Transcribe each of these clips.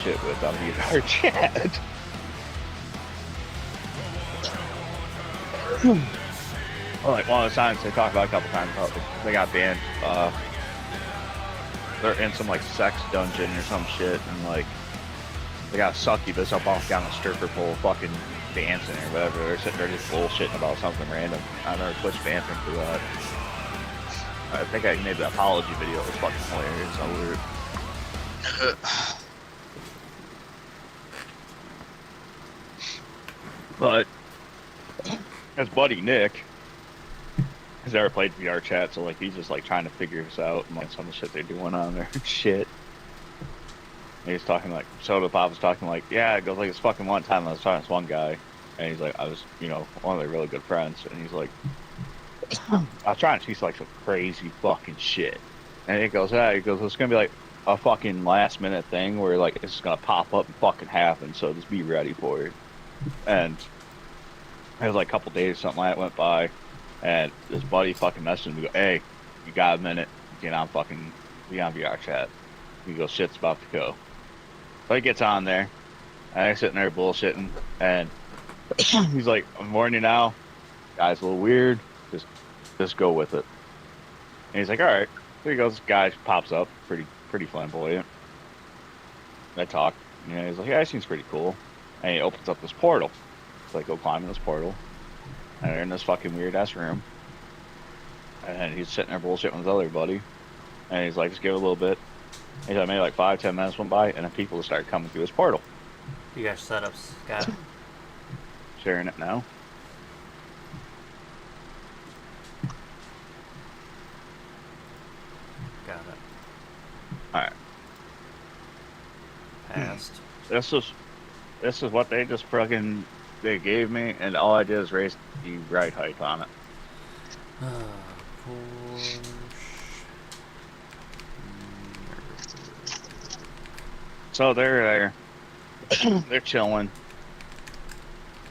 shit with VR chat. Well, like one of the times they talked about a couple times how they got banned. They're in some like sex dungeon or some shit, and like they got a succubus up off down a stripper pole, fucking dancing or whatever. They're sitting there just bullshitting about something random. I know Twitch banned them for that. I think I made the apology video. It was fucking hilarious. So weird. But his buddy Nick has never played VR chat, so like he's just like trying to figure this out and like some of the shit they're doing on there and shit. And he's talking like Soda Pop was talking like, yeah, it goes like this fucking one time I was talking to this one guy, and he's like, I was, you know, one of their really good friends, and he's like, I was trying to teach like some crazy fucking shit, and he goes, yeah, he goes, it's gonna be like a fucking last minute thing where like it's just gonna pop up and fucking happen, so just be ready for it. And it was like a couple days, something like that went by, and this buddy fucking messaged me, go, hey, you got a minute? Get on VR chat. He goes, shit's about to go. So he gets on there, and I'm sitting there bullshitting, and he's like, I'm warning you now, guy's a little weird, just go with it. And he's like, alright. There he goes, this guy pops up, pretty flamboyant. I talk, you know, he's like, yeah, he seems pretty cool. And he opens up this portal. It's like, go climb in this portal. And they're in this fucking weird ass room. And he's sitting there bullshitting with his other buddy. And he's like, just give it a little bit. He's like, maybe like 5-10 minutes went by, and then people just started coming through this portal. You guys setups, got it. Sharing it now. Got it. Alright. Passed. This is what they just fucking they gave me, and all I did is raise the ride height on it. Porsche. So they're there, they're chilling,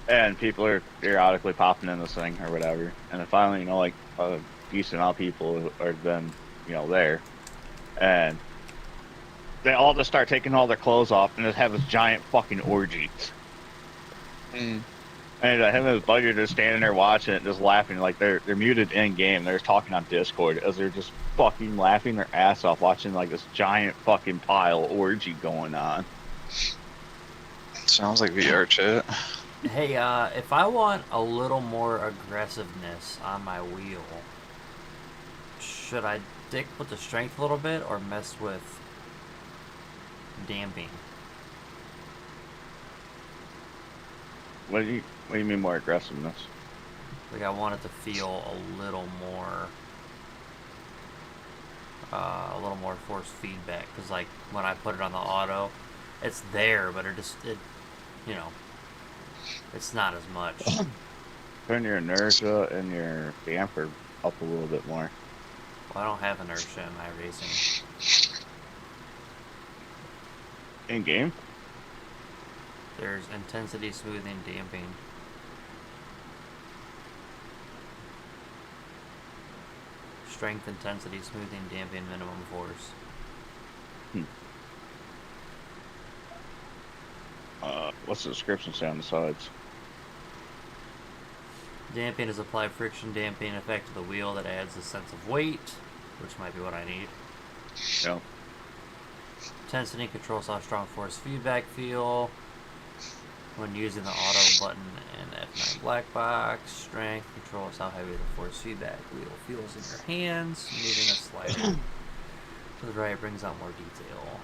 and people are periodically popping in this thing or whatever. And then finally, you know, like a decent amount of people are then, you know, there, and they all just start taking all their clothes off and just have this giant fucking orgy. And him and his buddy are just standing there watching it, just laughing, like they're muted in game. They're talking on Discord as they're just fucking laughing their ass off, watching like this giant fucking pile orgy going on. Sounds like VR chat. Hey, if I want a little more aggressiveness on my wheel, should I dick with the strength a little bit or mess with damping? What do you mean more aggressiveness? Like I want it to feel a little more force feedback, because like when I put it on the auto, it's there, but it you know, it's not as much. Turn your inertia and your damper up a little bit more. Well, I don't have inertia in my racing. In game? There's intensity, smoothing, damping. Strength, intensity, smoothing, damping, minimum force. What's the description say on the sides? Damping is applied friction damping effect to the wheel that adds a sense of weight, which might be what I need. Yeah. Intensity controls how strong force feedback feel when using the auto button and F9 black box. Strength controls how heavy the force feedback wheel feels in your hands. Moving a slider to the right brings out more detail.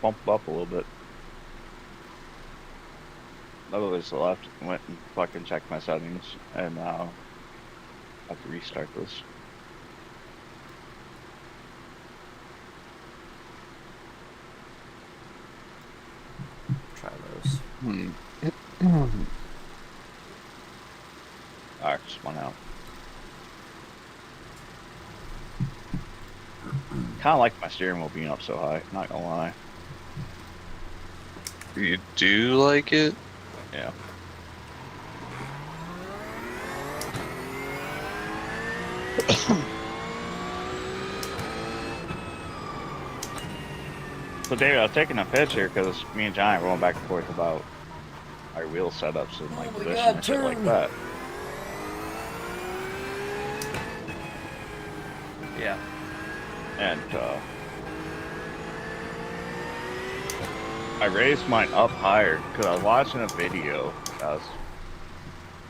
Bump up a little bit. Otherwise, to the left. Went and fucking checked my settings, and now I have to restart this. Try those. Alright, just one out. Kinda like my steering wheel being up so high, not gonna lie. You do like it? Yeah. So David, I was taking a picture because me and Johnny were going back and forth about our wheel setups and like Oh my position God, and shit like turn. that. Yeah. And I raised mine up higher because I was watching a video.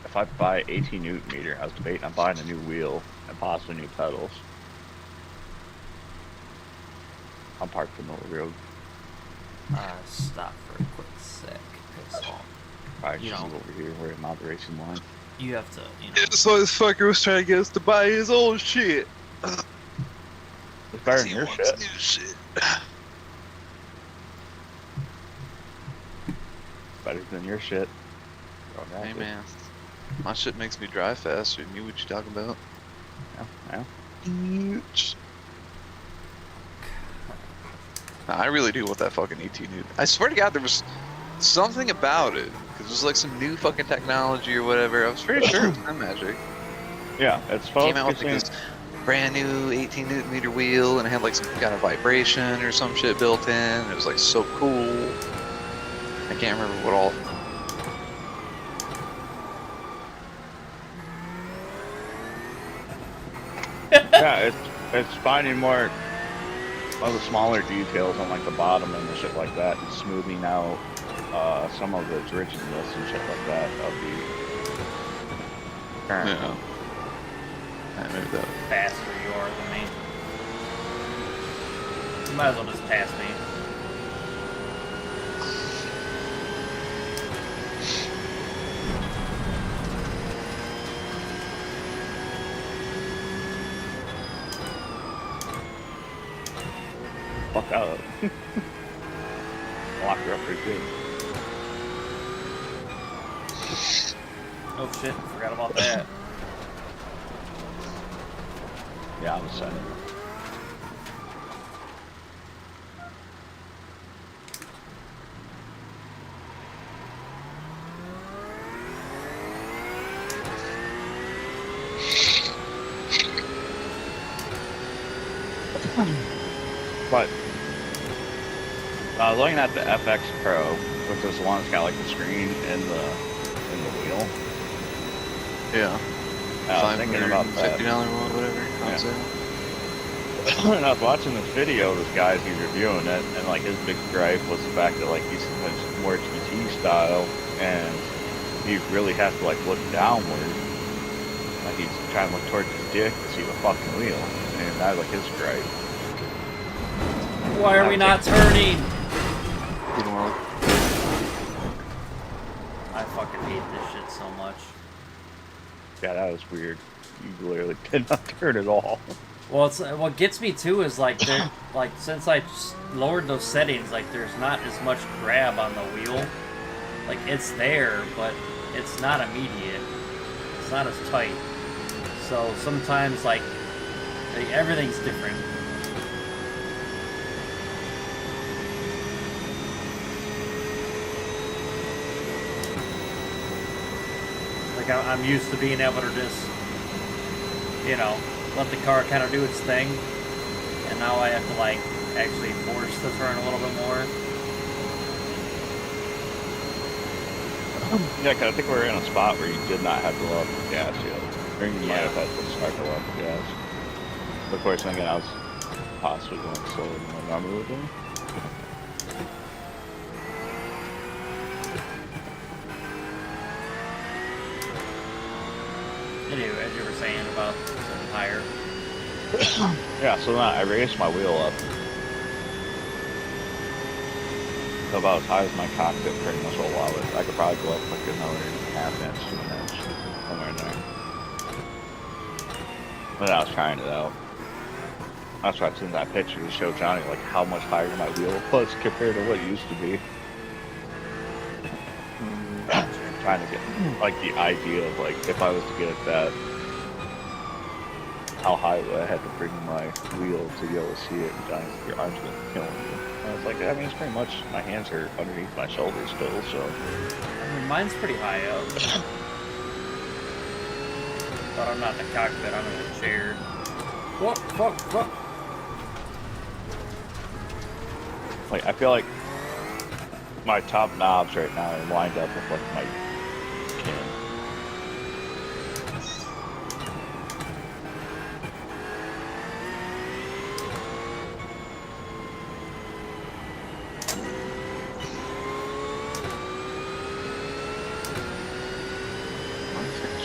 If I buy 18 Newton meter, I was debating on buying a new wheel and possibly new pedals. I'm parked in the middle of the road. Stop for a quick sec. Cause Probably You just know. over here where I'm out the racing line. you have to, you know. So this fucker was trying to get us to buy his old shit. It's better than He your wants shit. new shit. Better than your shit. Hey man, my shit makes me drive faster than you. What you talking about? Yeah. Bitch. Nah, I really do want that fucking 18 Newton. I swear to God, there was something about it. Cause it was like some new fucking technology or whatever. I was pretty sure it was Time Magic. Yeah, it's Came out with like focusing. this brand new 18 Newton meter wheel, and it had like some kind of vibration or some shit built in. It was like so cool. I can't remember what all. Yeah, it's finding more of the smaller details on like the bottom and the shit like that, and smoothing out some of the rigidness and shit like that of the current Yeah. one. Maybe that. Faster you are than me. You might as well just pass me. Fuck up. Lock her up pretty good. Oh shit, forgot about that. Yeah, I'm sending. But looking at the FX Pro, which is the one that's got like the screen in the wheel. Yeah. I was thinking about that. $50 one, whatever. Yeah. And I was watching this video of this guy, he's reviewing it, and like his big gripe was the fact that like he's more GT style, and he really has to like look downward, like he's trying to look towards his dick to see the fucking wheel, and that was like his gripe. Why are we not turning? Didn't want I fucking hate this shit so much. Yeah, that was weird. You literally did not turn at all. Well, it's what gets me too is like like since I lowered those settings, like there's not as much grab on the wheel. Like it's there, but it's not immediate. It's not as tight. So sometimes like everything's different. Like I'm used to being able to just, you know, let the car kind of do its thing, and now I have to like actually force the turn a little bit more. Yeah, because I think we were in a spot where you did not have to load up the gas yet. Or you might have had to start to load up the gas. But of course, then again, I was possibly going slower than I normally would do. Anyway, as you were saying about something higher. Yeah, so then I raised my wheel up to about as high as my cockpit pretty much will allow it. I could probably go up like another half inch to an inch, somewhere in there. But I was trying it out. That's why I sent that picture to show Johnny like how much higher my wheel was compared to what it used to be. Trying to get like the idea of like if I was to get it that, how high would I have to bring my wheel to be able to see it? And Johnny's like, your arms gonna kill me. And I was like, I mean, it's pretty much my hands are underneath my shoulders still, so. I mean, mine's pretty high up. But I'm not in the cockpit, I'm in the chair. Fuck. Like, I feel like my top knobs right now are lined up with like my chin.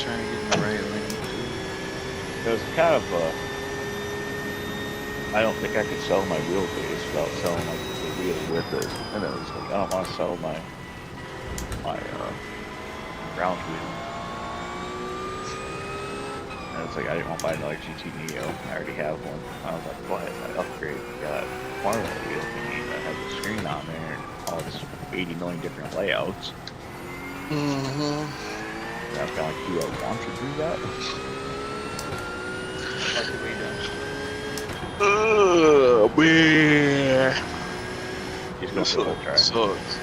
Trying to get in the right lane. It was kind of I don't think I could sell my wheelbase without selling like the wheel with it, and it was like I don't want to sell my ground wheel. And it's like I didn't want to buy another GT Neo. I already have one. I was like, what? I upgrade. Got a corner wheel thingy that has the screen on there and all this 80 million different layouts. Mm-hmm. And I was kind of like, do I want to do that? What do we do? Oh, man. He's going for a full try. Sucks.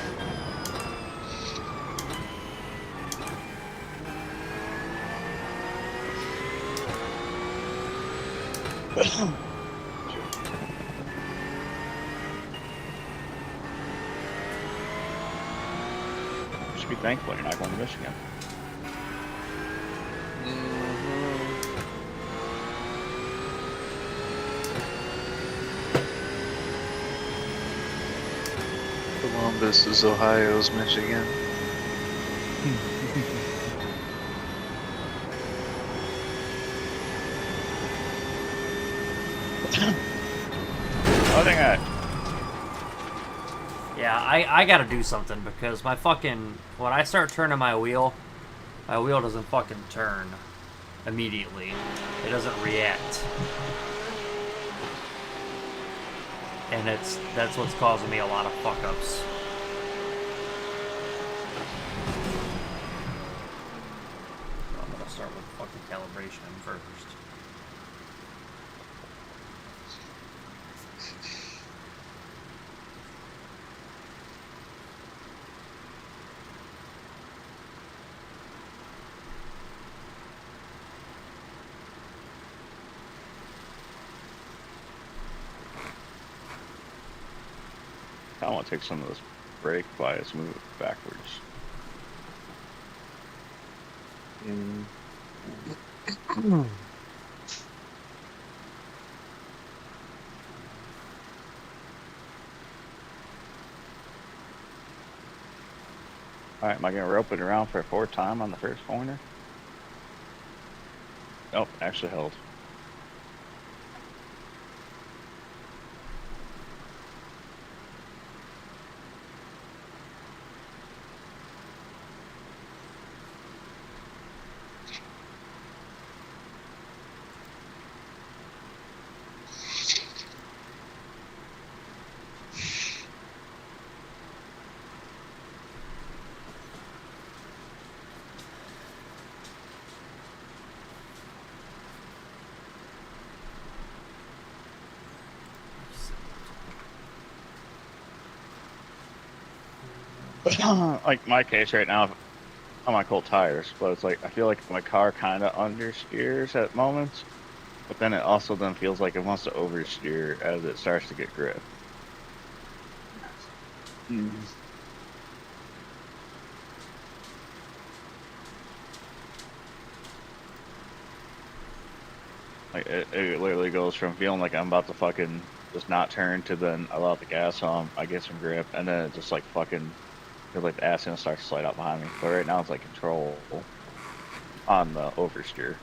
You should be thankful you're not going to Michigan. Columbus is Ohio's Michigan. I think Yeah, I gotta do something because my fucking when I start turning my wheel doesn't fucking turn immediately. It doesn't react. And that's what's causing me a lot of fuck ups. So I'm gonna start with fucking calibration first. I want to take some of this brake bias, move it backwards. Alright, am I going to rope it around for a fourth time on the first corner? Nope, actually held. Like my case right now, I'm on cold tires, but it's like I feel like my car kind of understeers at moments, but then it also then feels like it wants to oversteer as it starts to get grip. Like it literally goes from feeling like I'm about to fucking just not turn to then I let out the gas on, I get some grip, and then it just like fucking feels like the ass gonna start to slide out behind me. But right now it's like control on the oversteer.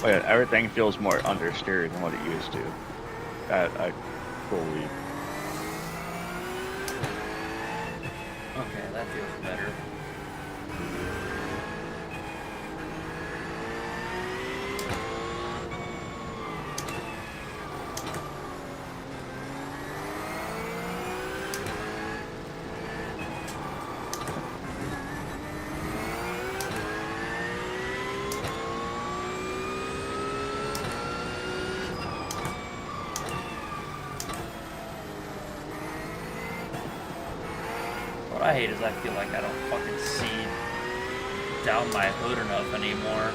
Oh yeah, everything feels more understeered than what it used to. That I fully. Okay, that feels better. hate is I feel like I don't fucking see down my hood enough anymore.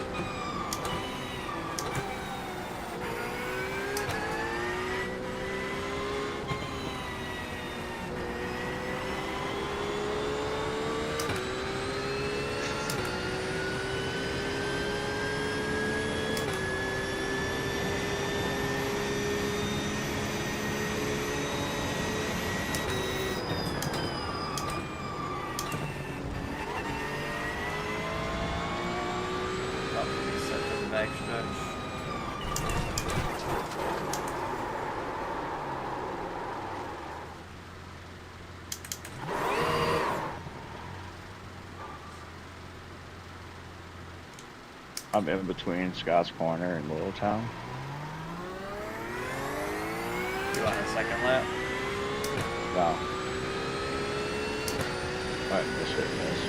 I'm in between Scott's Corner and Littleton. You want a second lap? No. Alright, just hitting this.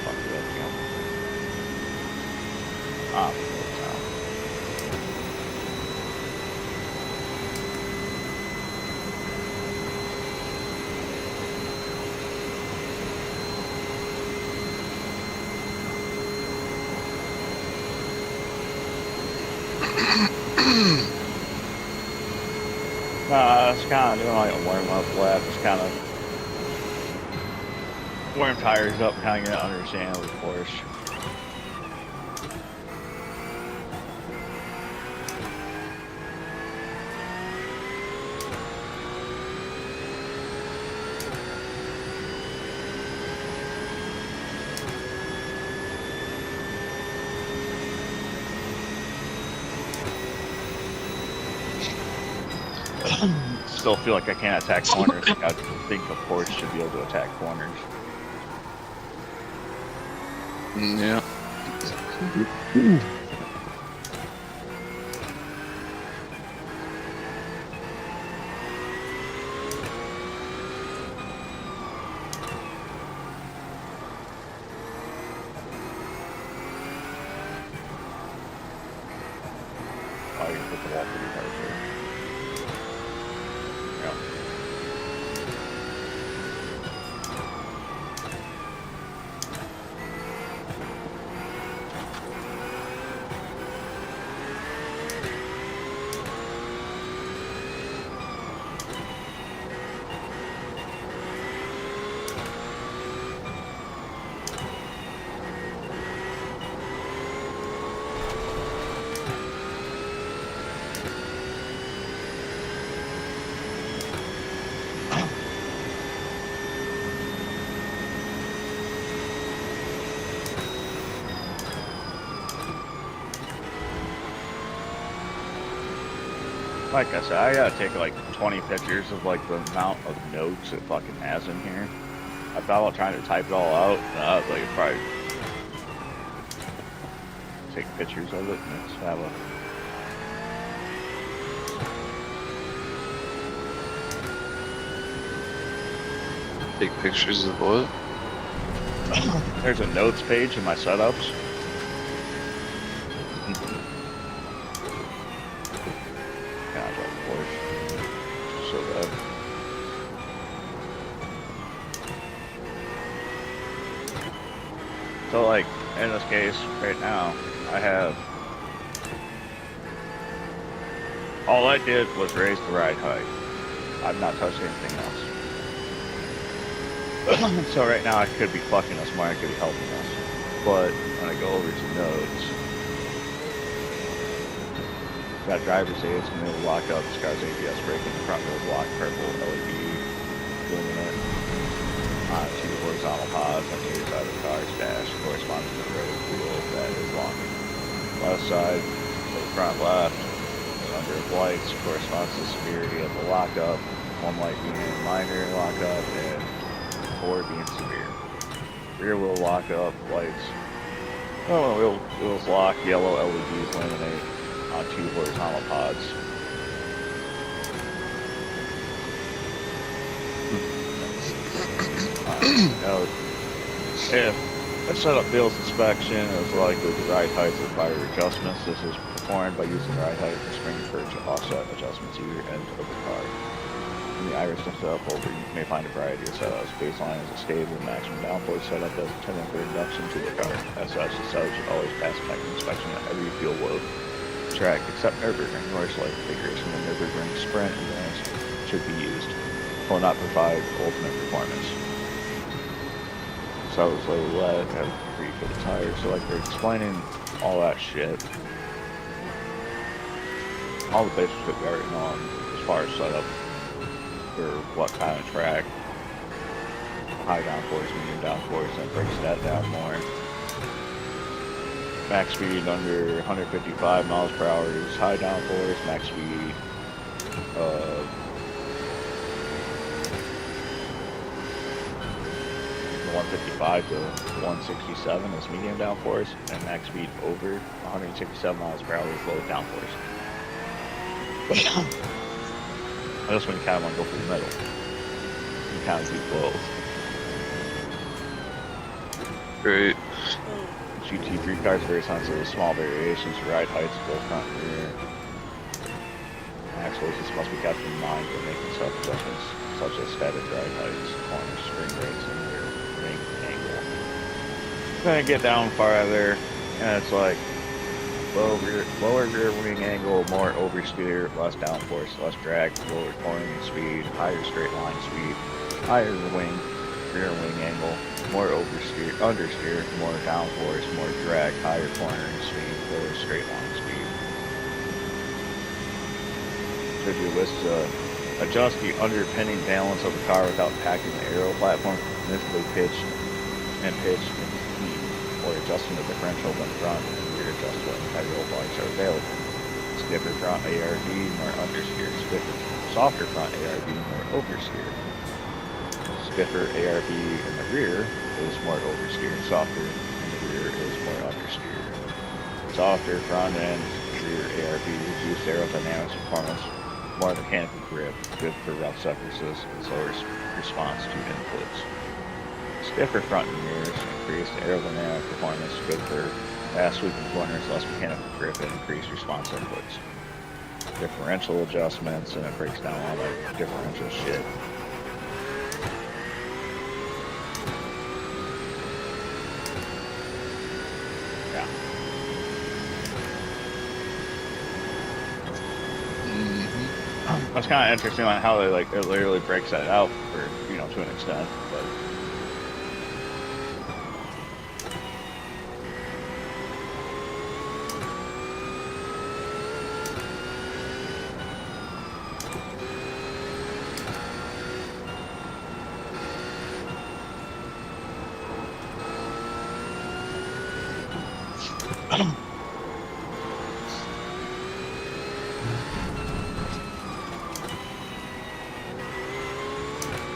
Fuck you up again. Littleton. It's kind of doing like a warm-up lap. It's kind of warm tires up, kind of getting understandable, of course. Still feel like I can't attack corners. I think a Porsche should be able to attack corners. Yeah. Oh, you put the wall pretty hard here. Yeah. Like I said, I gotta take like 20 pictures of like the amount of notes it fucking has in here. I thought about trying to type it all out, and I was like, probably take pictures of it and just have a. Take pictures of what? There's a notes page in my setups. God, of course. So bad. So like, in this case, right now, I have... All I did was raise the ride height. I've not touched anything else. So right now I could be fucking us more, I could be helping us. But when I go over to nodes, got driver's aids, and it'll lock up, this car's ABS braking, front wheel block, purple LED luminant, two horizontal pods on either side of the car's dash, corresponding to the road wheel that is long. Left side, to the front left, the number of lights corresponds to the severity of the lockup, one light being minor lockup, and 4 being severe. Rear wheel lock up, lights. Oh, wheels lock, yellow LEDs illuminate on 2 horizontal pods. Now, if a setup fails inspection, it's likely the ride height require adjustments. This is performed by using ride height and spring for offset adjustments either end of the car. In the Iracing setup holder, you may find a variety of setups. Baseline is a stable maximum downforce setup that is intended for induction to the car. As such, the setup should always pass mechanical inspection at every fuel load track, except Nurburgring, horse like configuration. The Nurburgring Sprint Endurance should be used. Will not provide ultimate performance. So I was like, wet, have pretty good tires. So like they're explaining all that shit. All the basics that we already know as far as setup for what kind of track. High downforce, medium downforce, and breaks that down more. Max speed under 155 miles per hour is high downforce. Max speed 155 to 167 is medium downforce, and max speed over 167 miles per hour is low downforce. I just when you kind of want to go for the middle. You kind of do both. Great. GT3 cars very sensitive to small variations, ride heights, both front and rear. Max forces must be kept in mind when making self-adjustments, such as static ride heights, corners, spring rates, and rear wing angle. Then I get down farther, and it's like lower rear wing angle, more oversteer, less downforce, less drag, lower cornering speed, higher straight line speed, higher rear wing angle, more understeer, more downforce, more drag, higher cornering speed, lower straight line speed. Should you wish to adjust the underpinning balance of the car without packing the aero platform, significantly pitch and heat, or adjusting the differential when front and rear adjustable and heavy bars are available. Stiffer front ARB, more understeer. Softer front ARB, more oversteer. Stiffer ARB in the rear is more oversteer. Softer in the rear is more understeer. Softer front and rear ARB reduced aerodynamics performance, more mechanical grip, good for rough surfaces, and slower response to inputs. Stiffer front and rears increased aerodynamic performance, good for fast sweeping corners, less mechanical grip, and increased response inputs. Differential adjustments, and it breaks down all that differential shit. Yeah. That's kind of interesting on how they like it literally breaks that out for to an extent, but.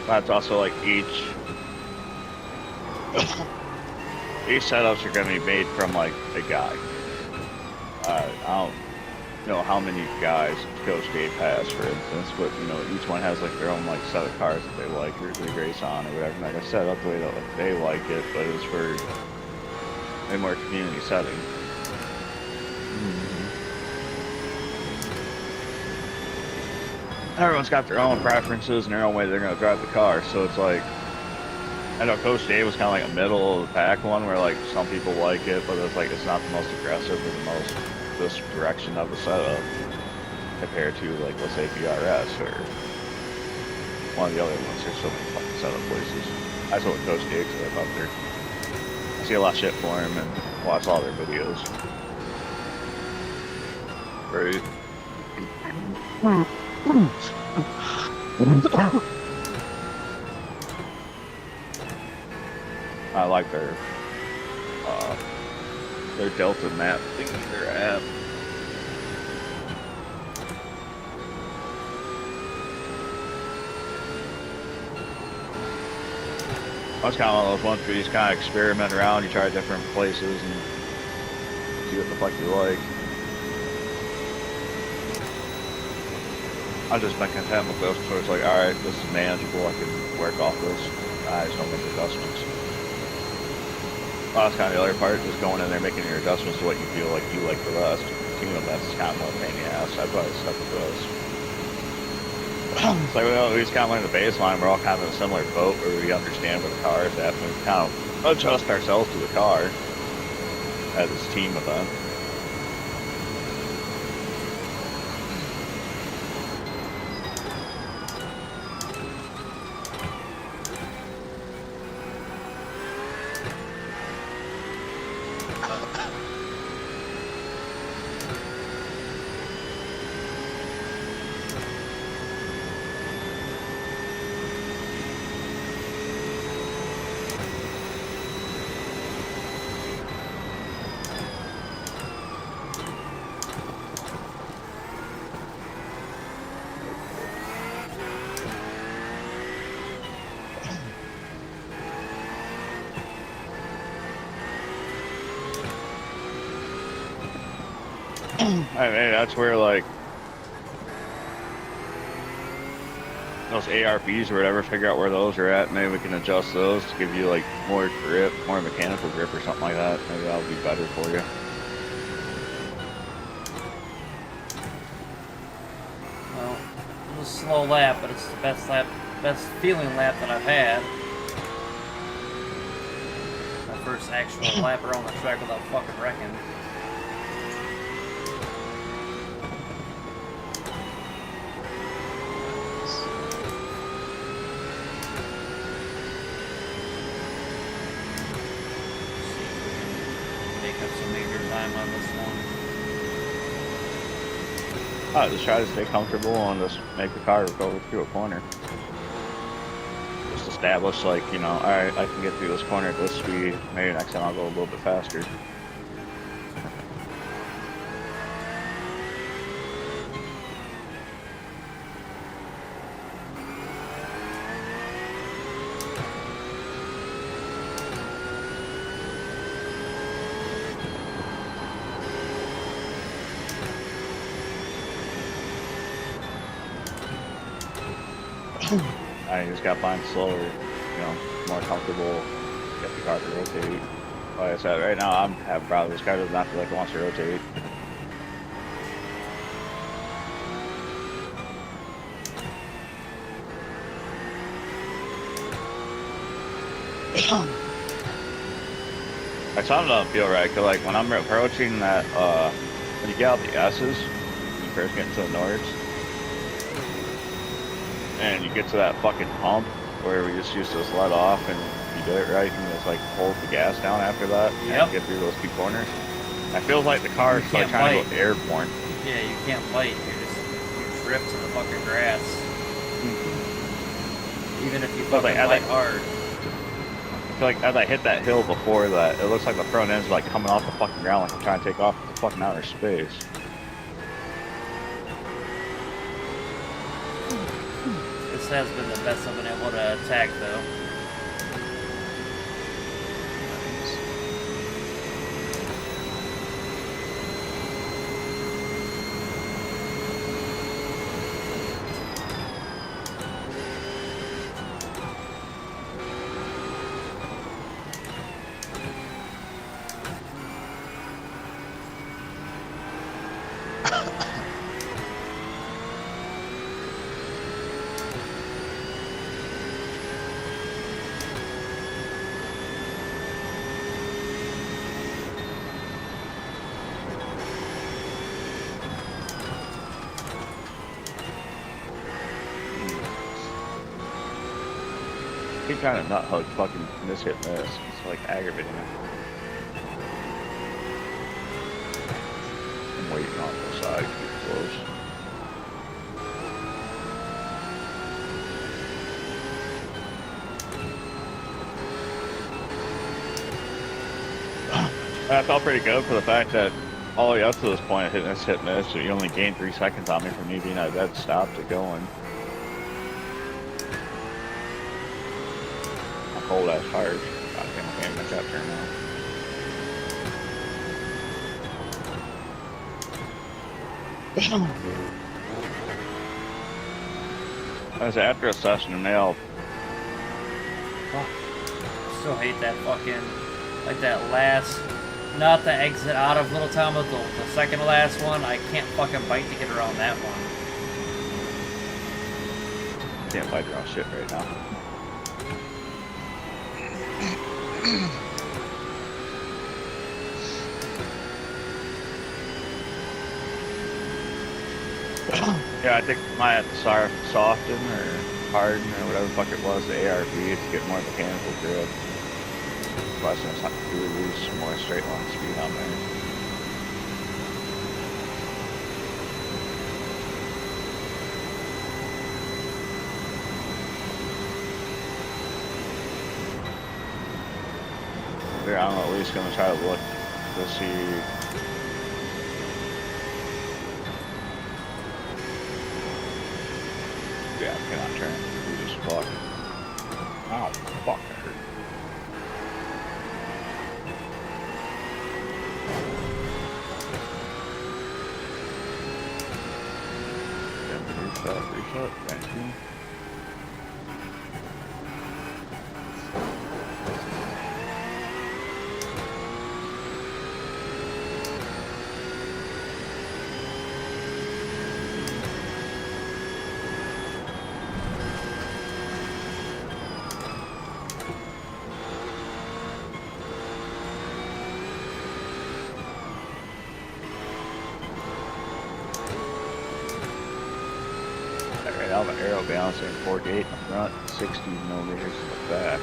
That's also like each setups are going to be made from like a guy. I don't know how many guys Coach Dave has, for instance, but each one has like their own like set of cars that they like or they race on or whatever. And like I set up the way that like, they like it, but it's for a more community setting. Everyone's got their own preferences and their own way they're going to drive the car, so it's like, I know Coach Dave was kind of like a middle of the pack one where like some people like it, but it's like it's not the most aggressive or the most this direction of the setup compared to like let's say BRS or one of the other ones. There's so many fucking setup places. That's what Coach Dave said up there. I see a lot of shit for him and watch all their videos. Right. I like their Delta map thingy, their app. That's kind of one of those ones where you just kind of experiment around, you try different places and see what the fuck you like. I've just been content with this, so it's like, alright, this is manageable, I can work off this. I just don't make adjustments. Well, that's kind of the other part, just going in there making your adjustments to what you feel like you like the best. That's kind of more pain in the ass. That's why I stuck with those. It's like we just kind of learn the baseline. We're all kind of in a similar boat where we understand what the car is at, and we kind of adjust ourselves to the car as this team event. I mean, that's where like those ARBs or whatever, figure out where those are at. Maybe we can adjust those to give you like more grip, more mechanical grip or something like that. Maybe that'll be better for you. Well, it was a slow lap, but it's the best feeling lap that I've had. My first actual lap around the track without fucking wrecking. On this one. Just try to stay comfortable and just make the car go through a corner. Just establish, like, you know, alright, I can get through this corner at this speed. Maybe next time I'll go a little bit faster. I just got mine slower, you know, more comfortable, get the car to rotate. Like I said, right now I'm having problems. This car does not feel like it wants to rotate. Like something doesn't feel right, cause like when I'm approaching that, when you get out the S's, when you first get into the Nords, and you get to that fucking pump where we just used to just let off and you do it right and just like hold the gas down after that and get through those two corners. I feel like the car is like trying to go airborne. Yeah, you can't bite. You drift to the fucking grass. Even if you fucking bite hard. I feel like as I hit that hill before that, it looks like the front end's like coming off the fucking ground like I'm trying to take off the fucking outer space. This has been the best I've been able to attack, though. Keep trying to not hug fucking miss hit miss. It's like aggravating me. I'm waiting on the side to get close. I felt pretty good for the fact that all the way up to this point I hit miss, so you only gained 3 seconds on me from me being at a dead stop to going. Cold ass hard. God damn, I can't make that turn now. As after a session and they all Still hate that fucking, like that last, not the exit out of Little Town, but the second to last one. I can't fucking bite to get around that one. Can't fight your own shit right now. Yeah, I think my have to soften or harden or whatever the fuck it was, the ARB, to get more mechanical grip. Plus, it's not really lose more straight line speed on there. I'm at least gonna try to look to see. Yeah, I cannot turn. You just fuck. Ow, fuck, that hurt. Reset, thank you. Now the aero balancing 48 in the front, 60 millimeters in the back.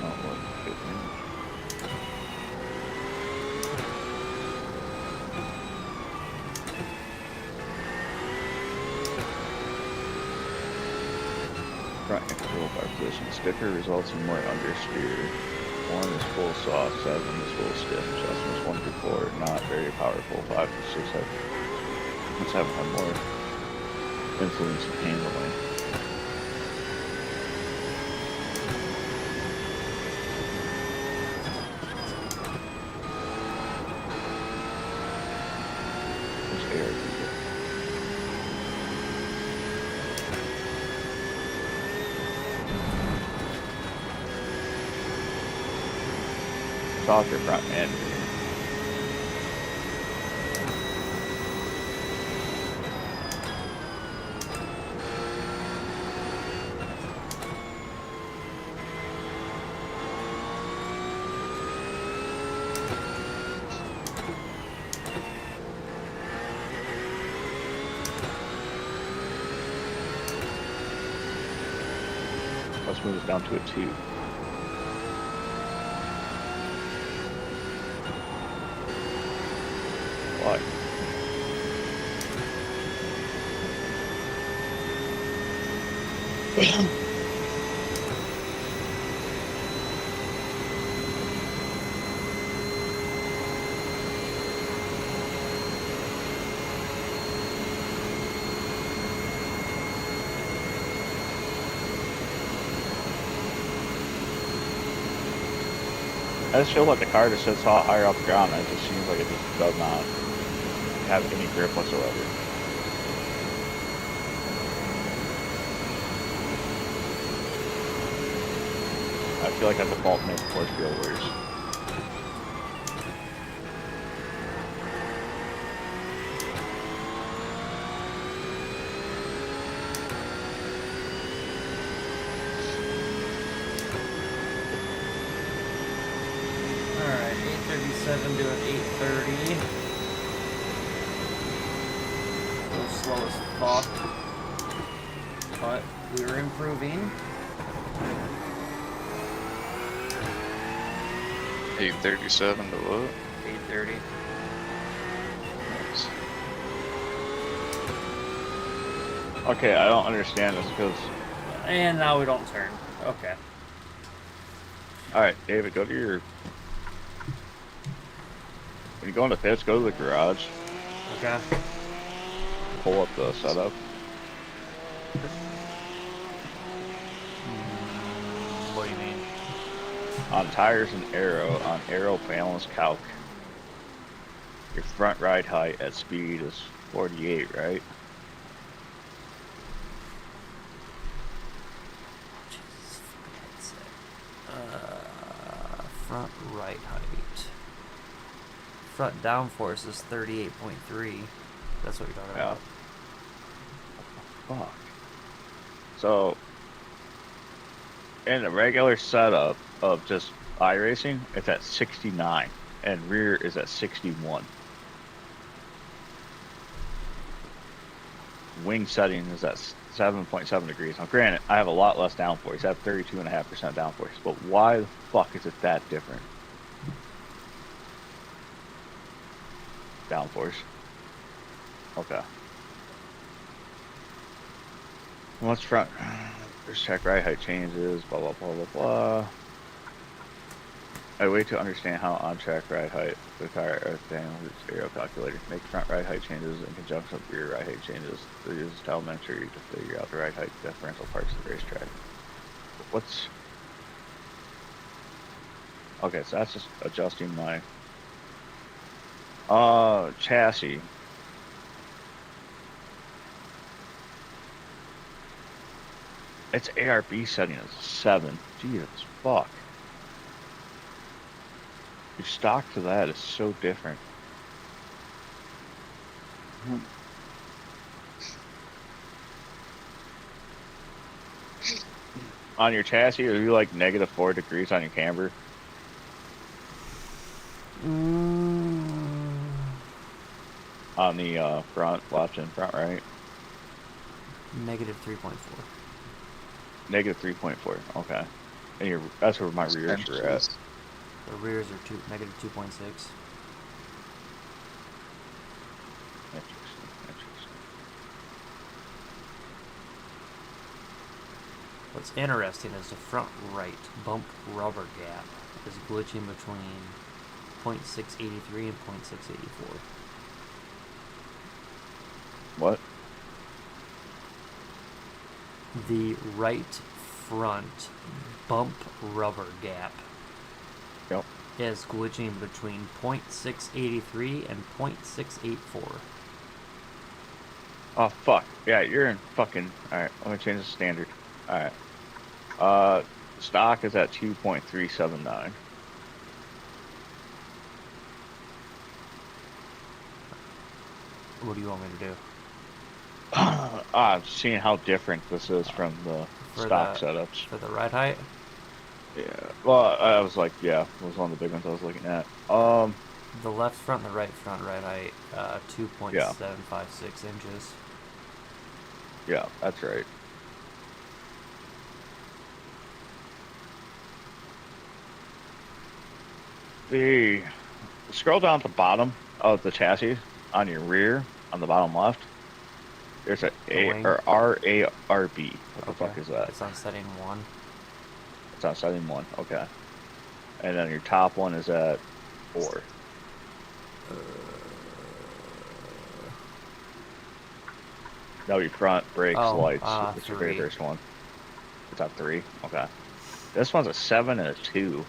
Oh, what? Front control bar position sticker results in more understeer. 1 is full soft, 7 is full stiff. Adjustments 1 through 4 not very powerful. 5 to 6 have 7 have more influence in handling. There's air. Softer front end. Let's move this down to a 2. Why? I just feel like the car just sits higher off the ground, and it just seems like it just does not have any grip whatsoever. I feel like at default makes force feel worse. Alright, 837 doing 830. A little slow as fuck. But we were improving. 837 to what? 830. Nice. Okay, I don't understand this because. And now we don't turn. Okay. Alright, David, go to your. When you go into pits, go to the garage. Okay. Pull up the setup. What do you mean? On tires and aero, on aero balance calc, your front ride height at speed is 48, right? Jesus, for God's sake. right height. Front downforce is 38.3. That's what you're talking Yeah. about. Fuck. So, in a regular setup of just iRacing, it's at 69, and rear is at 61. Wing setting is at 7.7 degrees. Now, granted, I have a lot less downforce. I have 32.5% downforce, but why the fuck is it that different? Downforce. Okay. What's front? There's check ride height changes, blah, blah, blah, blah, blah. I wait to understand how on-track ride height require earth down stereo calculator. Make front ride height changes in conjunction with rear ride height changes. To use telemetry to figure out the ride height differential parts of the racetrack. What's... Okay, so that's just adjusting my... chassis. Its ARB setting is 7. Jesus fuck. Your stock to that is so different. On your chassis, are you like -4 degrees on your camber? On the front, left and front right? -3.4. -3.4, okay. And that's where my rears are at. The rears are -2.6. Interesting. What's interesting is the front right bump rubber gap is glitching between 0.683 and 0.684. What? The right front bump rubber gap Yep. is glitching between 0.683 and 0.684. Oh, fuck. Yeah, you're in fucking... Alright, let me change the standard. Alright. Stock is at 2.379. What do you want me to do? I'm seeing how different this is from the stock setups. For the ride height? Yeah. Well, I was like, yeah, it was one of the big ones I was looking at. The left front and the right front ride height, 2.756 inches. Yeah, that's right. Scroll down to the bottom of the chassis on your rear, on the bottom left. There's a RARB. What the fuck is that? It's on setting 1. It's on setting 1. Okay. And then your top one is at 4. That would be front, brakes, lights. It's your very first one. It's on 3. Okay. This one's a 7 and a 2.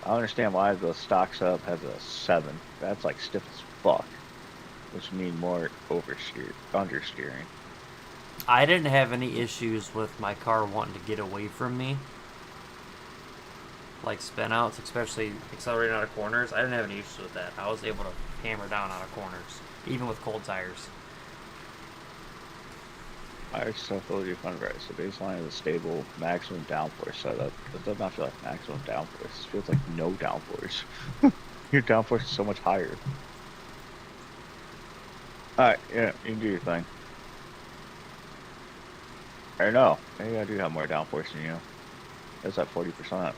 I don't understand why the stock setup has a 7. That's like stiff as fuck. Which means more understeering. I didn't have any issues with my car wanting to get away from me. Like spin outs, especially accelerating out of corners. I didn't have any issues with that. I was able to hammer down out of corners, even with cold tires. Higher stability fun right. So baseline is a stable maximum downforce setup. It does not feel like maximum downforce. It feels like no downforce. Your downforce is so much higher. Alright, yeah, you can do your thing. Or no, maybe I do have more downforce than you. It's at 40%.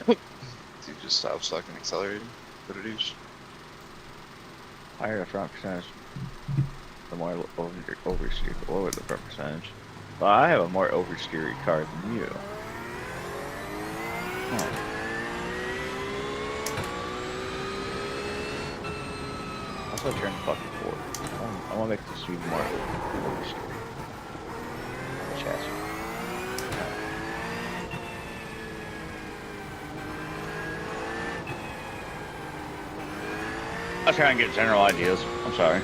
Did you just stop sucking accelerating? What it is? Higher the front percentage, the more oversteer, the lower the front percentage. But I have a more oversteery car than you. Huh. That's what I turned the fucking for. I want to make this even more oversteery. The chassis. I was trying to get general ideas. I'm sorry.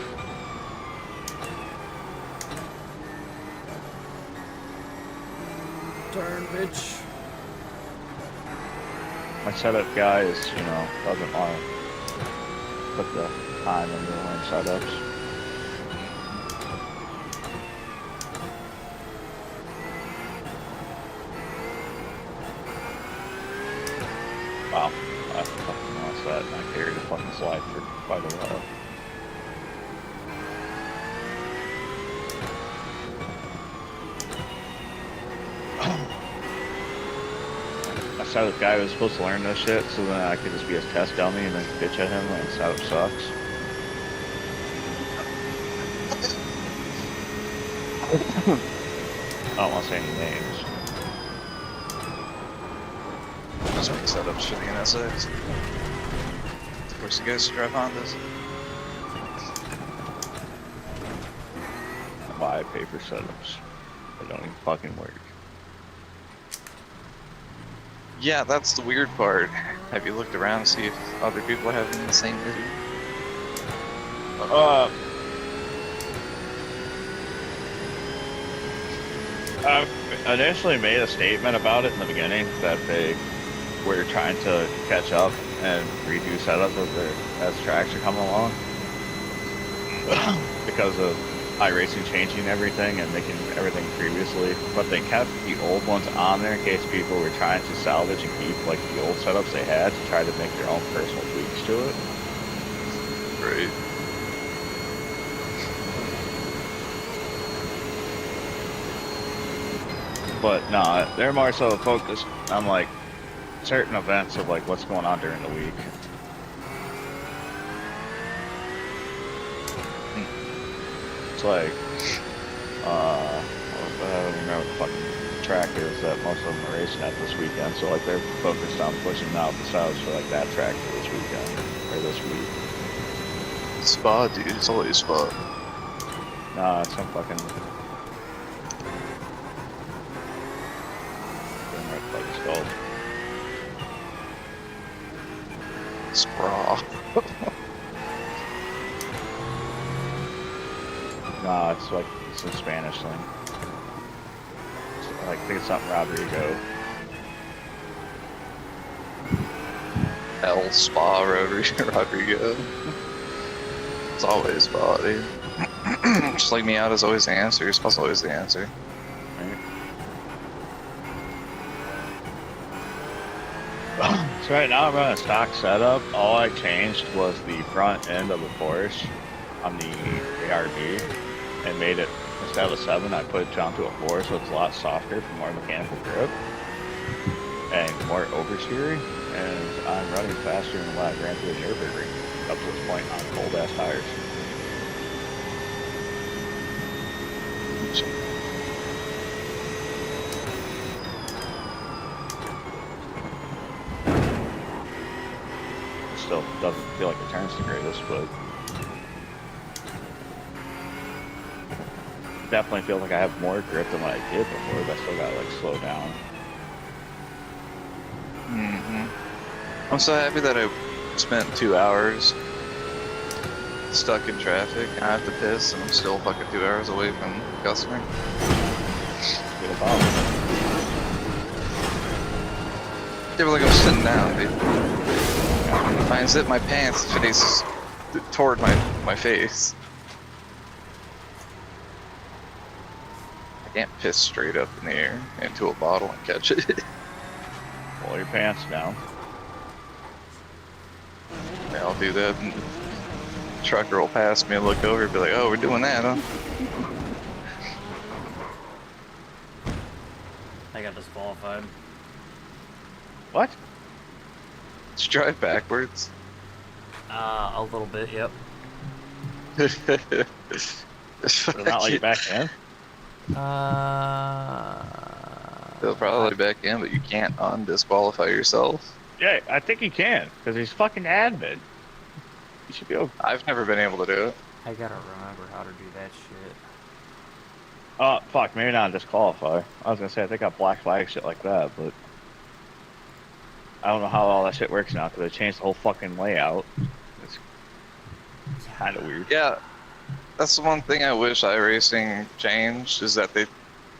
bitch. My setup guy is, you know, doesn't want to put the time into learn setups. Wow, I fucking lost that, and I carried a fucking slide for quite a while. My setup guy was supposed to learn this shit, so then I could just be his test dummy and then bitch at him when setup sucks. I don't want to say any names. Just make setup shitty in SX. Of course, you guys drive Hondas. Why I pay for setups. They don't even fucking work. Yeah, that's the weird part. Have you looked around to see if other people are having the same issue? I initially made a statement about it in the beginning that they were trying to catch up and redo setups as tracks are coming along because of iRacing changing everything and making everything previously, but they kept the old ones on there in case people were trying to salvage and keep like the old setups they had to try to make their own personal tweaks to it. Right. But no, they're more so focused on like certain events of like what's going on during the week. It's like, I don't remember what the fucking track is that most of them are racing at this weekend. So like they're focused on pushing out the south for like that track for this weekend or this week. Spa, dude. It's always Spa. Nah, it's some fucking. What it's called. Spraw. Nah, it's like it's a Spanish thing. It's like I think it's something Rodrigo. El Spa Rodrigo. It's always Spa, dude. Just like Miata's always the answer. Spa's always the answer. So right now I'm running a stock setup. All I changed was the front end of the Porsche on the ARB and made it, instead of a 7, I put it down to a 4, so it's a lot softer for more mechanical grip and more oversteering, and I'm running faster than what I ran through the Nurburgring up to this point on cold ass tires. Still doesn't feel like it turns the greatest, but definitely feel like I have more grip than what I did before, but I still gotta like slow down. I'm so happy that I spent 2 hours stuck in traffic. I have to piss, and I'm still fucking 2 hours away from the customer. Get a bomb. Yeah, but like I'm sitting down, dude. I unzip my pants, face toward my face. I can't piss straight up in the air into a bottle and catch it. Pull your pants down. Yeah, I'll do that. And the trucker will pass me and look over and be like, oh, we're doing that, huh? I got disqualified. What? Let's drive backwards. A little bit, yep. Did it not let you back in? They'll probably let you back in, but you can't undisqualify yourself. Yeah, I think he can, because he's fucking admin. You should be okay. I've never been able to do it. I gotta remember how to do that shit. Oh, fuck, maybe not disqualify. I was gonna say, I think I black flag shit like that, but I don't know how all that shit works now, because they changed the whole fucking layout. It's kind of weird. Yeah, that's the one thing I wish iRacing changed, is that they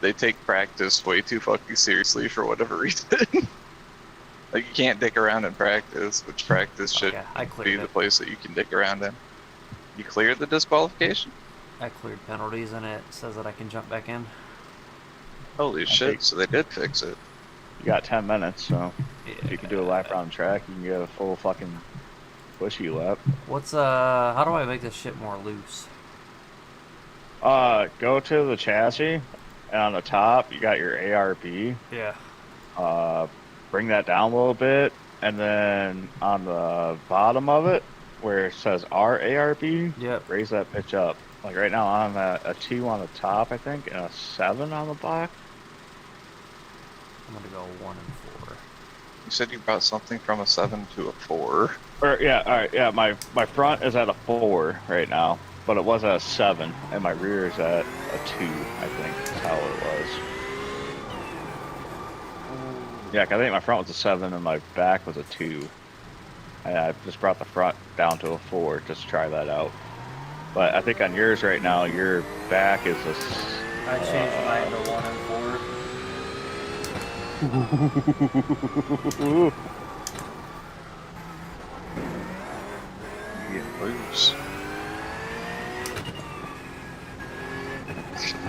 they take practice way too fucking seriously for whatever reason. Like you can't dick around in practice, which practice should Yeah, I be cleared the it. place that you can dick around in. You cleared the disqualification? I cleared penalties and it says that I can jump back in. Holy shit! think- So they did fix it. You got 10 minutes, so Yeah. if you can do a lap around the track, you can get a full fucking bushy lap. What's how do I make this shit more loose? Go to the chassis, and on the top you got your ARB. Yeah. Bring that down a little bit, and then on the bottom of it, where it says R ARB, Yep. raise that bitch up. Like right now, I'm at a 2 on the top, I think, and a 7 on the back. I'm gonna go 1 and 4. You said you brought something from a 7 to a 4. Or yeah, all right, yeah. My front is at a 4 right now, but it was at a 7, and my rear is at a 2. I think is how it was. Yeah, 'cause I think my front was a 7 and my back was a 2. And I just brought the front down to a 4 just to try that out. But I think on yours right now, your back is a. I changed mine to 1 and 4. You get loose.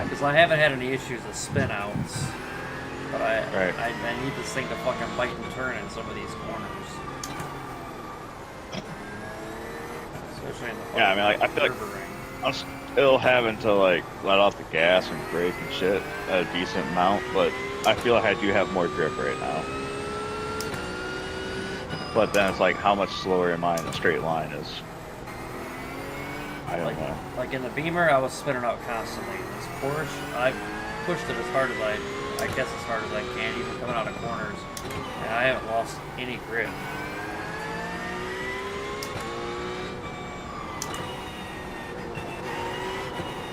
Because I haven't had any issues with spin outs. But I need this thing to fucking bite and turn in some of these corners. Especially in the Yeah, I mean, like, I feel like Nurburgring. I'm still having to like let off the gas and brake and shit at a decent amount, but I feel like I do have more grip right now. But then it's like, how much slower am I in a straight line is. I don't know. Like in the Beamer, I was spinning out constantly. In this Porsche, I pushed it as hard as I guess as hard as I can, even coming out of corners, and I haven't lost any grip.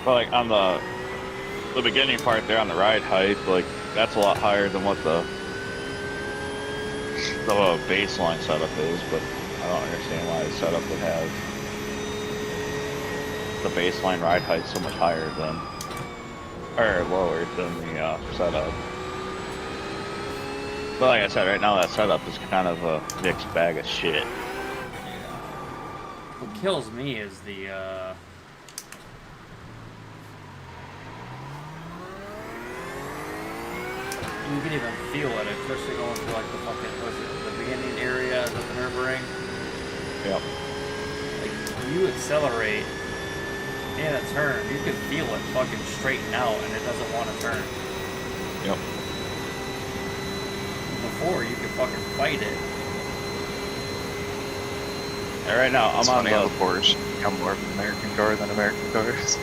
But like on the beginning part there on the ride height, like that's a lot higher than what the baseline setup is, but I don't understand why the setup would have the baseline ride height so much higher than, or lower than the setup. But like I said, right now that setup is kind of a mixed bag of shit. What kills me is the you can even feel it, especially going through like the fucking the beginning area of the Nurburgring. Yep. Like you accelerate in a turn, you can feel it fucking straighten out, and it doesn't want to turn. Yep. Before you could fucking fight it. And right now It's I'm on funny how the the Porsche become more of an American car than American cars.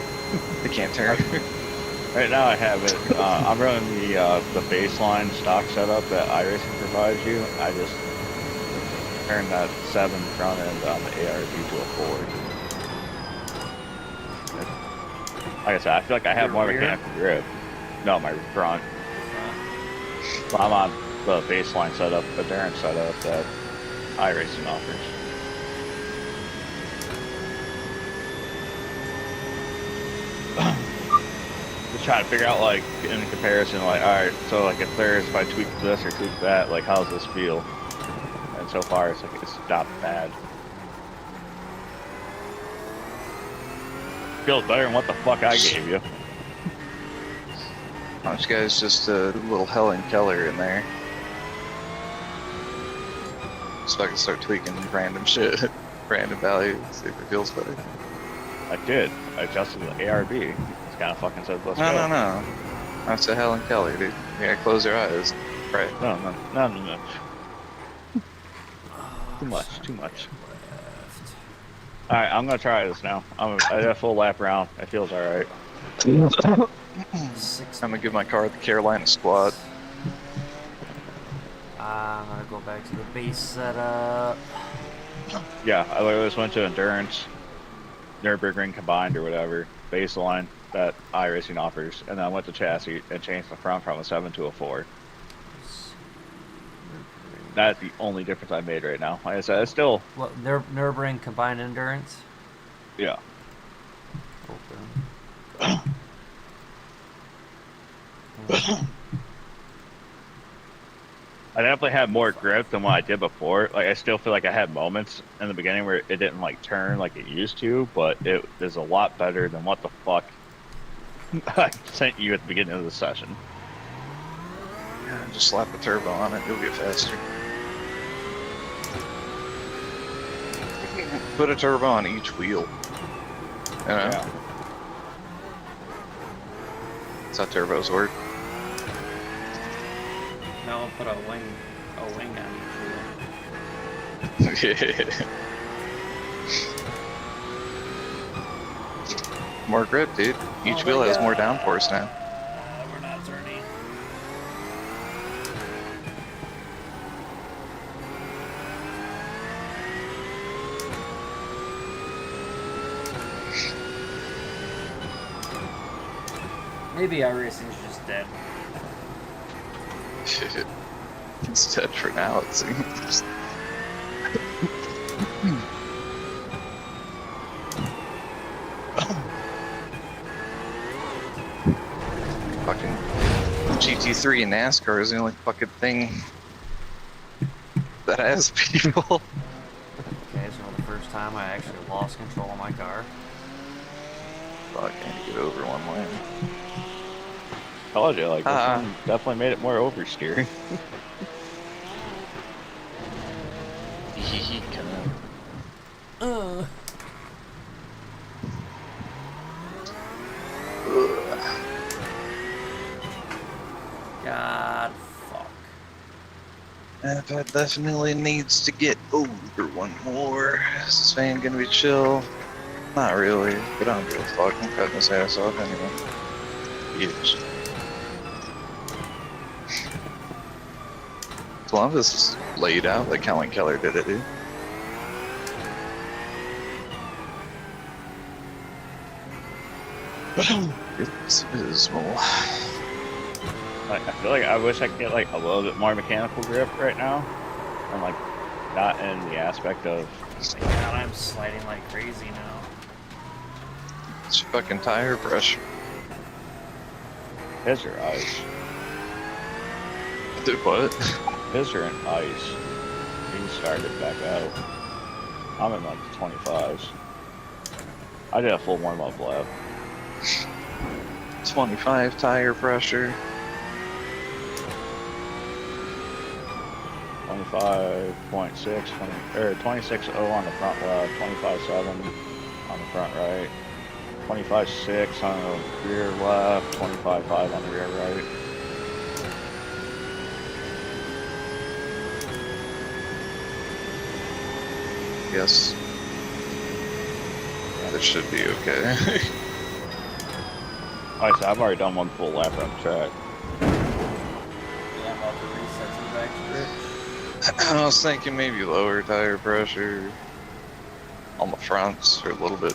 They can't turn. right now I have it. I'm running the baseline stock setup that iRacing provides you. I just turned that 7 front end on the ARB to a 4. Like I said, I feel like I have Your more rear? mechanical grip. No, my front. But I'm on the baseline setup, the Darren setup that iRacing offers. Just trying to figure out, like, in comparison, like, alright, so, like, if I tweak this or tweak that, like, how's this feel? And so far, it's, like, it's not bad. Feels better than what the fuck I gave you. Why don't you guys just a little Helen Keller in there? So I can start tweaking random shit, random values, see if it feels better. I did. I adjusted the ARB. It's kind of fucking said, let's go. No. That's a Helen Keller, dude. You gotta close your eyes. Right. No. Too much. Alright, I'm gonna try this now. I did a full lap round. It feels alright. I'm gonna give my car the Carolina squad. I'm gonna go back to the base setup. Yeah, I literally just went to Endurance, Nurburgring combined or whatever, baseline that iRacing offers, and then I went to chassis and changed the front from a 7 to a 4. That's the only difference I made right now. Like I said, it's still, What, Nurburgring combined endurance? yeah. Open. I definitely had more grip than what I did before. Like I still feel like I had moments in the beginning where it didn't like turn like it used to, but it is a lot better than what the fuck I sent you at the beginning of the session. Yeah, just slap the turbo on it, you'll get faster. Put a turbo on each wheel. You know? Yeah. That's how turbos work. No, I'll put a wing on each Yeah. More grip, dude. Each Oh wheel my has more God. downforce now. wheel. We're not turning. Maybe iRacing's just dead. It's dead for now, it seems. Fucking GT3 and NASCAR is the only fucking thing that has people. Okay, so for the first time I actually lost control of my car. Fuck, I can't get over one lane. Told you, like this one definitely made it more oversteer. God, fuck. That definitely needs to get over one more. Is this fan gonna be chill? Not really, but I don't give a fuck. I'm cutting his ass off anyway. Yes. Columbus is laid out like Helen Keller did it, dude. It's abysmal. I feel like I wish I could get like a little bit more mechanical grip right now. I'm like not in the aspect of Oh my God, I'm sliding like crazy now. It's fucking tire pressure. his or ice. Dude, what? His or in ice. He started back out. I'm in like the 25s. I did a full warm up lap. 25 tire pressure. 25.6, 26.0 on the front left, 25.7 on the front right, 25.6 on the rear left, 25.5 on the rear right. Yes. That should be okay. Like I said, I've already done one full lap around the track. Yeah, I'm about to reset some back stretch. I was thinking maybe lower tire pressure on the fronts or a little bit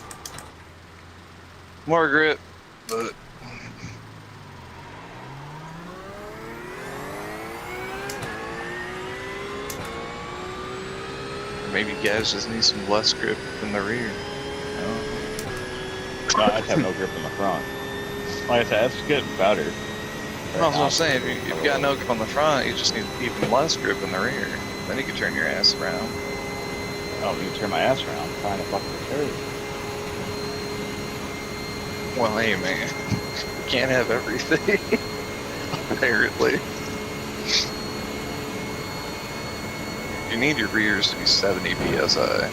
more grip, but maybe guys just need some less grip in the rear. No, I just have no grip in the front. Like I said, it's getting better. That's what I'm saying. If you've got no grip on the front, you just need even less grip in the rear. Then you can turn your ass around. I don't need to turn my ass around. I'm trying to fucking turn. Well, hey man, you can't have everything. Apparently. You need your rears to be 70 psi.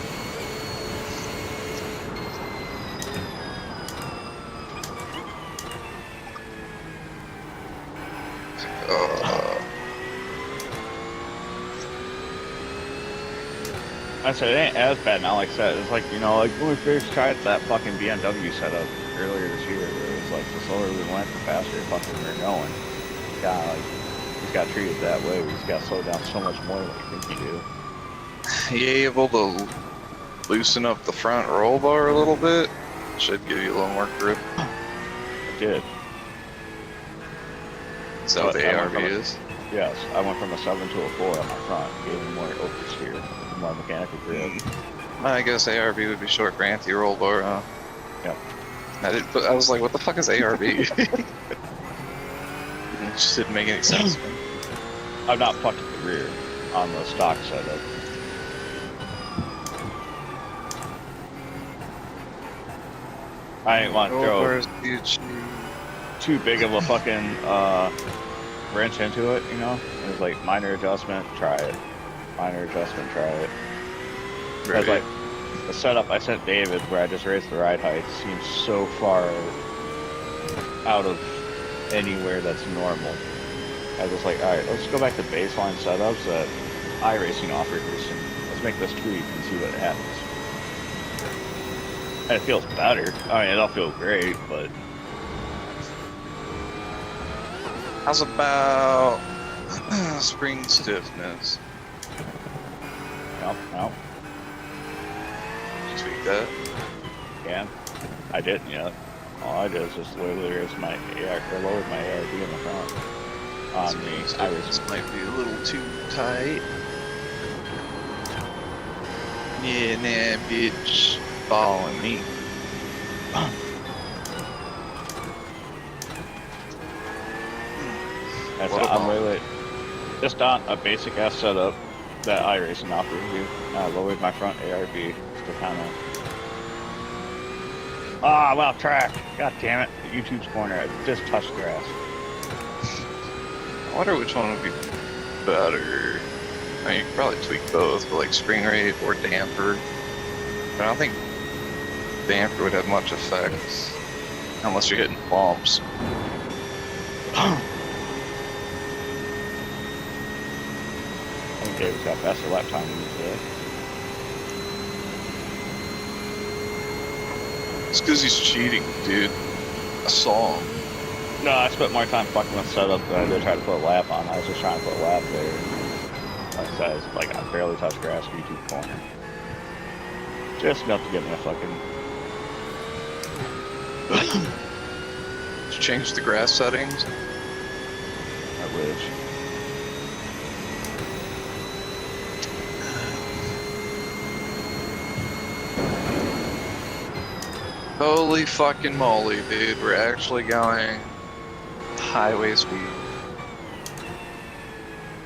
I said it ain't as bad now. Like I said, it's like, you know, like when we first tried that fucking BMW setup earlier this year, where it was like the slower we went, the faster fucking we were going. God, like we just got treated that way. We just got slowed down so much more than we think you do. You able to loosen up the front roll bar a little bit? Should give you a little more grip. I did. Is that what the I went ARV from a- is? Yes, I went from a 7 to a 4 on my front, gave me more oversteer, more mechanical grip. I guess ARV would be short for anti-roll bar, huh? Yep. But I was like, what the fuck is ARV? It just didn't make any sense. I'm not fucking the rear on the stock setup. I ain't want to throw too big of a fucking wrench into it, you know? It was like minor adjustment, try it. Minor adjustment, try it. Because like the setup I sent David where I just raised the ride height seems so far out of anywhere that's normal. I was like, alright, let's go back to baseline setups that iRacing offers and let's make this tweak and see what happens. And it feels better. I mean, it'll feel great, but... How's about spring stiffness? Nope. Tweak that. Yeah. I didn't yet. All I did is just literally raise my AR, or lowered my ARB in the front. On the iRacing. This might be a little too tight. Yeah, nah, bitch. Following me. I'm really just on a basic ass setup that iRacing offers you. I lowered my front ARB to kind of. Ah, well, track. God damn it! YouTube's corner. I just touched grass. I wonder which one would be better. I mean, you could probably tweak both, but like spring rate or damper. But I don't think damper would have much effect unless you're hitting bumps. I think David's got faster lap time than me today. It's because he's cheating, dude. I saw him. No, I spent more time fucking with setup than I did trying to put a lap on. I was just trying to put a lap there. Like I said, it's like I barely touched grass YouTube corner. Just enough to get me a fucking... Did you change the grass settings? I wish. Holy fucking moly, dude. We're actually going highway speed.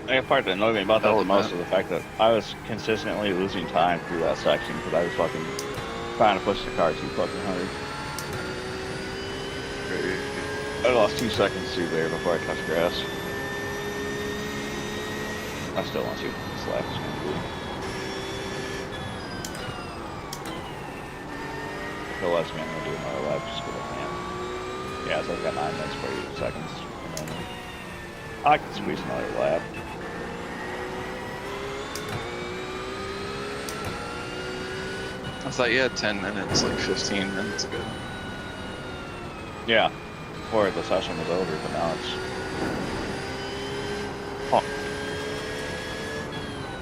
I think the part that annoyed me about that the most was the fact that I was consistently losing time through that section because I was fucking trying to push the car too fucking hard. I lost 2 seconds through there before I touched grass. I still want to see what this lap is going to be. If it lets me, I'm going to do another lap just because I can. Yeah, so I've got 9 minutes, 48 seconds. And then I can squeeze another lap. I thought you had 10 minutes, like 15 minutes ago. Yeah, before the session was over, but now it's... Oh.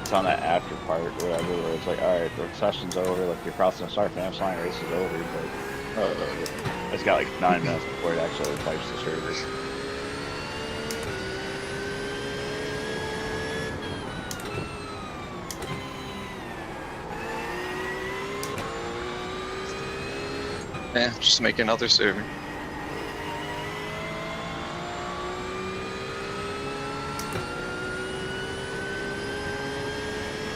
It's on that after part or whatever, where it's like, alright, the session's over, like you're crossing the start-finish line, race is over, but... it's got like 9 minutes before it actually pipes the server. Yeah, just make another server.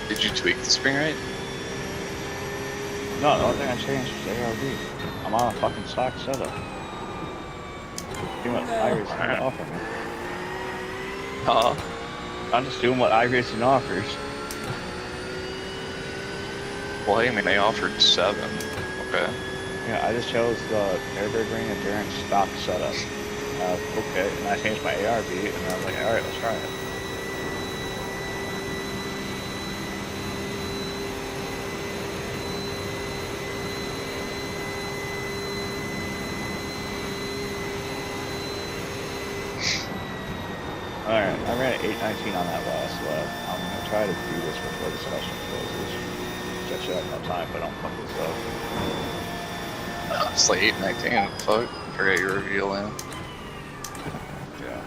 Did you tweak the spring rate? No, the only thing I changed was ARB. I'm on a fucking stock setup. Doing what iRacing offers me. I'm just doing what iRacing offers. Well, I mean, they offered 7. Okay. Yeah, I just chose the Nurburgring Endurance stock setup. Okay, and I changed my ARB, and then I was like, alright, let's try it. Alright, I ran at 8:19 on that last lap. I'm gonna try to do this before the session closes. I should have no time if I don't fuck this up. It's like 8:19. Fuck. Forgot your reveal in. Yeah.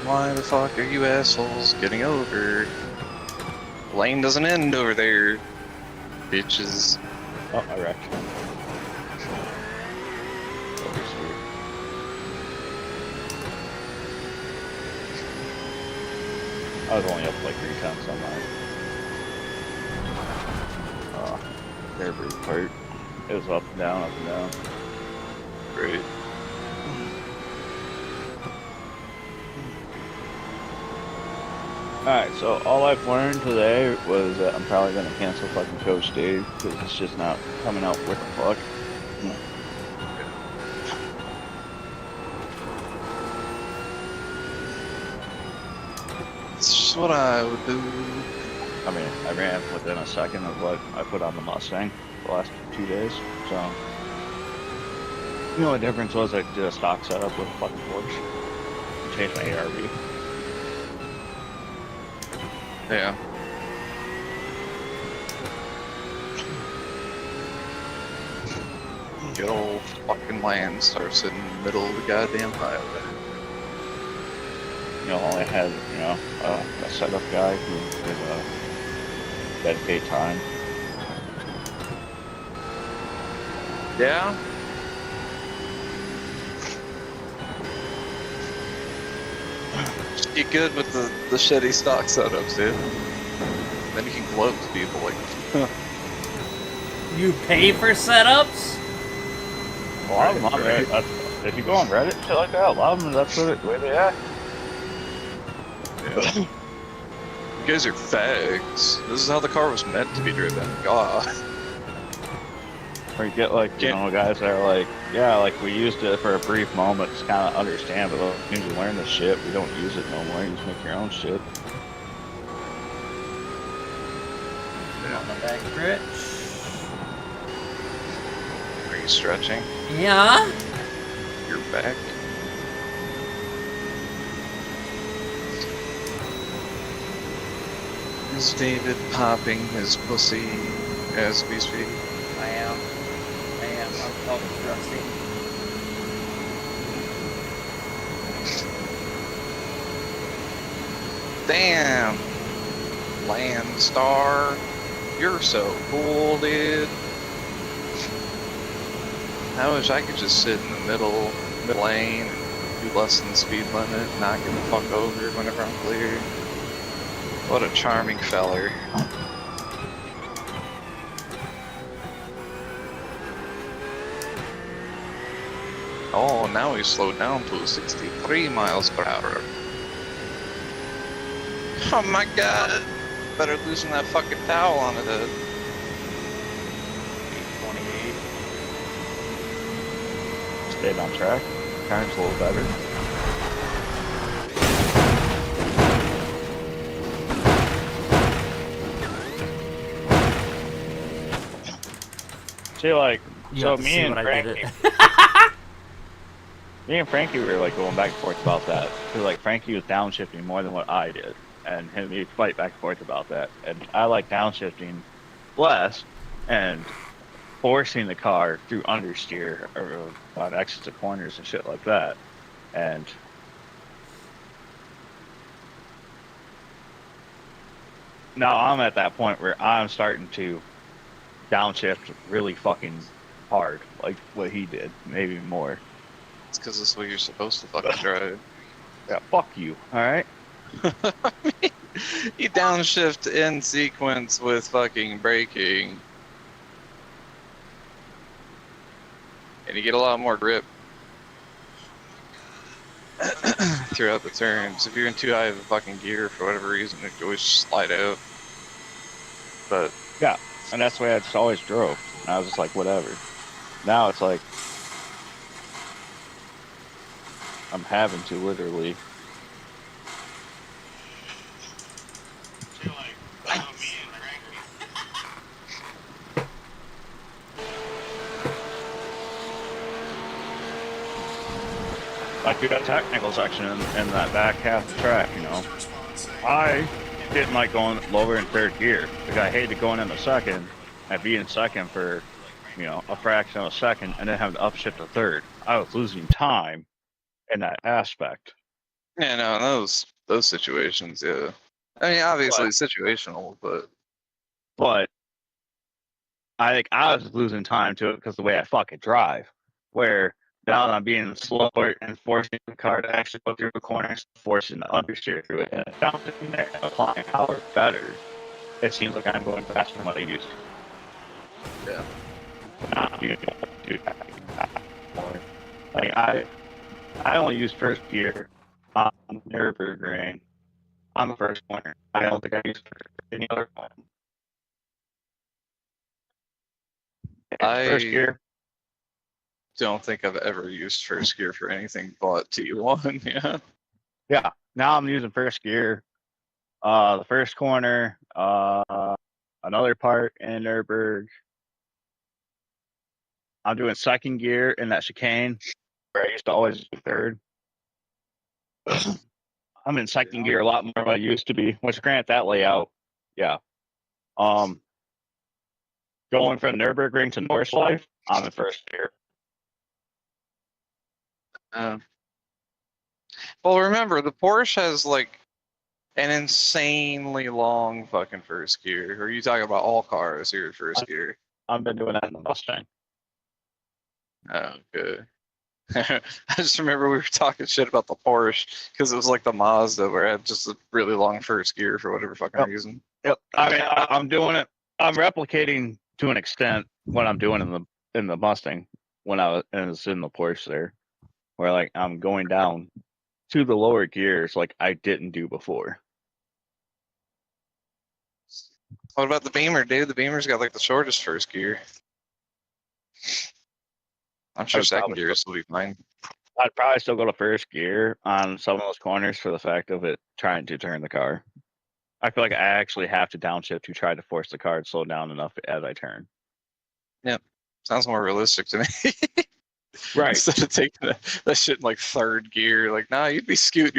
Why the fuck are you assholes getting over? Lane doesn't end over there, bitches. Oh, I wrecked. I was only up like 3/10 on my Nurburgring part. It was up and down, up and down. Great. Alright, so all I've learned today was that I'm probably gonna cancel fucking Coach Dave because it's just not coming out with the fuck. It's just what I would do. I mean, I ran within a second of what I put on the Mustang the last 2 days, so. The only difference was I did a stock setup with a fucking Porsche. Changed my ARB. Yeah. Good old fucking land starts in the middle of the goddamn highway. You know, all I had, you know, a setup guy who could dedicate time. Yeah. Just get good with the shitty stock setups, dude. Then you can gloat to people like, You pay for setups? A lot of them on Right. Reddit, if you go on Reddit and shit like that, a lot of them, that's the way they act. yeah. You guys are fags. This is how the car was meant to be driven. God. Or you get like, you know, guys that are like, yeah, like we used it for a brief moment to kind of understand, but as soon as you learn the shit, we don't use it no more. You just make your own shit. On the back stretch. Are you stretching Yeah. your back? Is David popping his pussy as we speak? I am. I'm fucking thrusting. Damn! Landstar, you're so cool, dude. I wish I could just sit in the middle lane, do less than the speed limit, not get the fuck over whenever I'm clear. What a charming feller. Oh, now he's slowed down to 63 miles per hour. Oh my god! Better loosen that fucking towel on it. 828. Stayed on track. Time's a little better. See, like, You so have to me see and when I did Frankie, it. me and Frankie were like going back and forth about that. Cause like Frankie was downshifting more than what I did, and him we'd fight back and forth about that. And I like downshifting less and forcing the car through understeer or on exits of corners and shit like that. And now I'm at that point where I'm starting to downshift really fucking hard, like what he did, maybe more. It's because that's what you're supposed to fucking drive. Yeah, fuck you. All right. You downshift in sequence with fucking braking. And you get a lot more grip throughout the turns. If you're in too high of a fucking gear for whatever reason, it can always slide out. But yeah, and that's the way I just always drove. And I was just like, whatever. Now it's like I'm having to literally. Like you got technical section in that back half of the track, you know. I didn't like going lower in third gear because I hated going in the second and being second for, you know, a fraction of a second and then having to upshift to third. I was losing time in that aspect. yeah, no, those situations, yeah. I mean, obviously situational, But I think I was losing time to it because the way I fucking drive. Where down on being slower and forcing the car to actually go through the corners, forcing the understeer through it, and down in there, applying power better. It seems like I'm going faster than what I used to. Yeah. Not you don't do that anymore. Like I only use first gear on Nurburgring on the first corner. I don't think I use any other one. First I gear. don't think I've ever used first gear for anything but T1. Yeah. Yeah. Now I'm using first gear. The first corner, another part in Nurburg. I'm doing second gear in that chicane where I used to always do third. I'm in second gear a lot more than I used to be, which grant that layout. Yeah. Going from Nurburgring to North Life, I'm in first gear. Well, remember the Porsche has like an insanely long fucking first gear. Or are you talking about all cars here first gear? I've been doing that in the Mustang. Oh, good. I just remember we were talking shit about the Porsche because it was like the Mazda where it had just a really long first gear for whatever fucking reason. Yep. I mean, I'm doing it. I'm replicating to an extent what I'm doing in the Mustang when I was in the Porsche there, where like I'm going down to the lower gears like I didn't do before. What about the Beamer, dude? The Beamer's got like the shortest first gear. I'm sure second gear will be fine. I'd probably still go to first gear on some of those corners for the fact of it trying to turn the car. I feel like I actually have to downshift to try to force the car to slow down enough as I turn. Yep. Sounds more realistic to me. Right. Instead of taking that shit in like third gear, like, nah, you'd be scooting